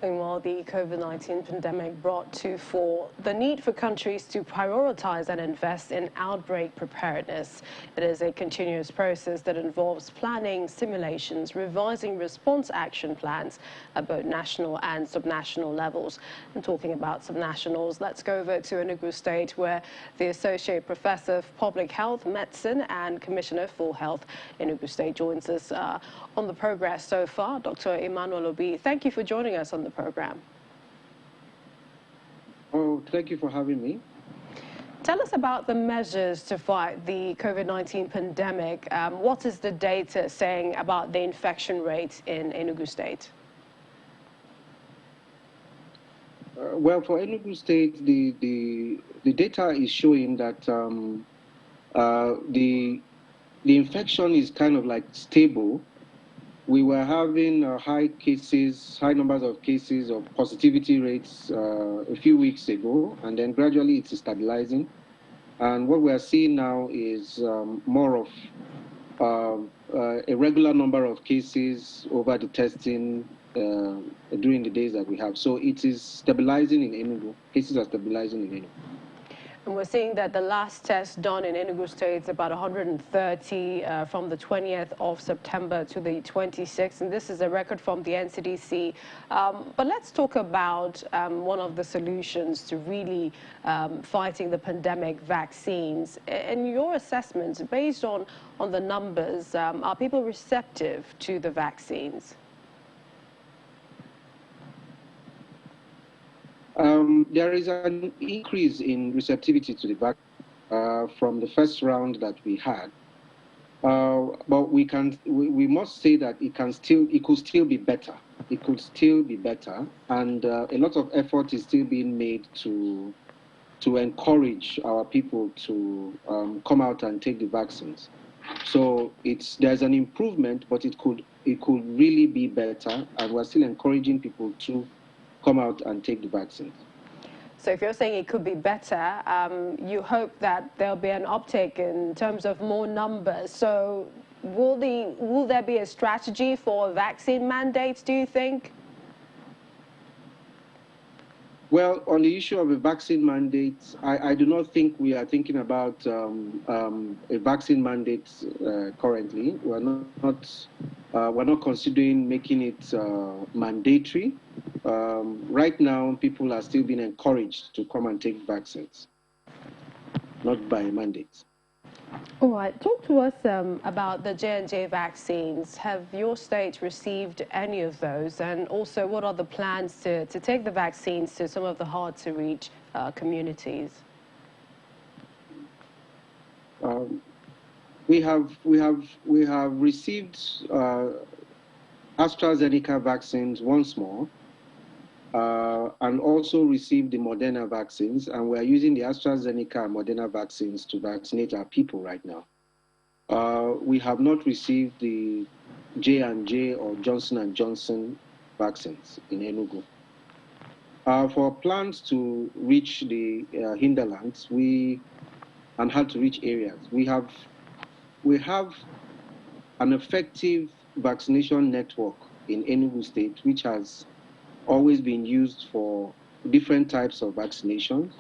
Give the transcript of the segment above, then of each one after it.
Meanwhile, the COVID-19 pandemic brought to fore the need for countries to prioritize and invest in outbreak preparedness. It is a continuous process that involves planning, simulations, revising response action plans at both national and subnational levels. And talking about subnationals, let's go over to Enugu State, where the Associate Professor of Public Health, Medicine and Commissioner for Health, Enugu State, joins us on the progress so far. Dr. Emmanuel Obi, thank you for joining us on the program. Oh, thank you for having me. Tell us about the measures to fight the COVID-19 pandemic. What is the data saying about the infection rate in Enugu State? Well, for Enugu State, the data is showing that the infection is kind of like stable. We were having high numbers of cases of positivity rates a few weeks ago, and then gradually it's stabilizing. And what we are seeing now is more of a regular number of cases over the testing during the days that we have. So it is stabilizing in Enugu. Cases are stabilizing in Enugu. And we're seeing that the last test done in Enugu State is about 130 from the 20th of September to the 26th. And this is a record from the NCDC. But let's talk about one of the solutions to really fighting the pandemic, vaccines. In your assessments, based on the numbers, are people receptive to the vaccines? There is an increase in receptivity to the vaccine from the first round that we had, but we must say that it could still be better. It could still be better, and a lot of effort is still being made to encourage our people to come out and take the vaccines. So there's an improvement, but it could really be better, and we're still encouraging people to come out and take the vaccines. So if you're saying it could be better, you hope that there'll be an uptake in terms of more numbers. So will there be a strategy for vaccine mandates, do you think? Well, on the issue of a vaccine mandate, I do not think we are thinking about a vaccine mandate currently. We're not considering making it mandatory. Right now, people are still being encouraged to come and take vaccines, not by mandate. All right. Talk to us about the J&J vaccines. Have your state received any of those? And also, what are the plans to take the vaccines to some of the hard-to-reach communities? We have received AstraZeneca vaccines once more, and also received the Moderna vaccines, and we are using the AstraZeneca and Moderna vaccines to vaccinate our people right now. We have not received the J&J or Johnson & Johnson vaccines in Enugu. For plans to reach the hinterlands and hard-to-reach areas, we have an effective vaccination network in Enugu State, which has always been used for different types of vaccinations.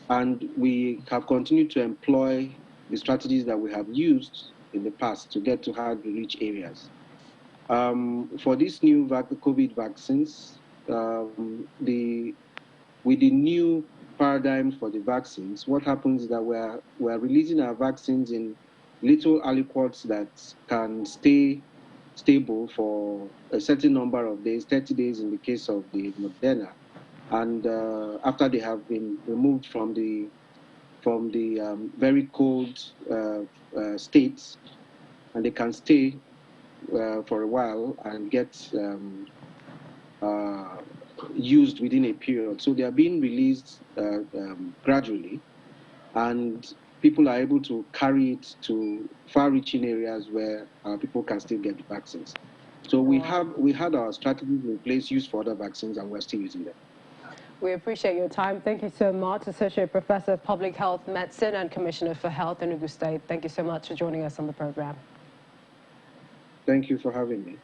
And we have continued to employ the strategies that we have used in the past to get to hard-to-reach areas. For these new COVID vaccines, with the new paradigms for the vaccines, what happens is that we're releasing our vaccines in little aliquots that can stay stable for a certain number of days, 30 days in the case of the Moderna, and after they have been removed from the very cold states, and they can stay for a while and get used within a period. So they are being released gradually, and people are able to carry it to far-reaching areas where people can still get the vaccines. So we had our strategies in place used for other vaccines, and we're still using them. We appreciate your time. Thank you so much, Associate Professor of Public Health, Medicine and Commissioner for Health, Enugu State. Thank you so much for joining us on the program. Thank you for having me.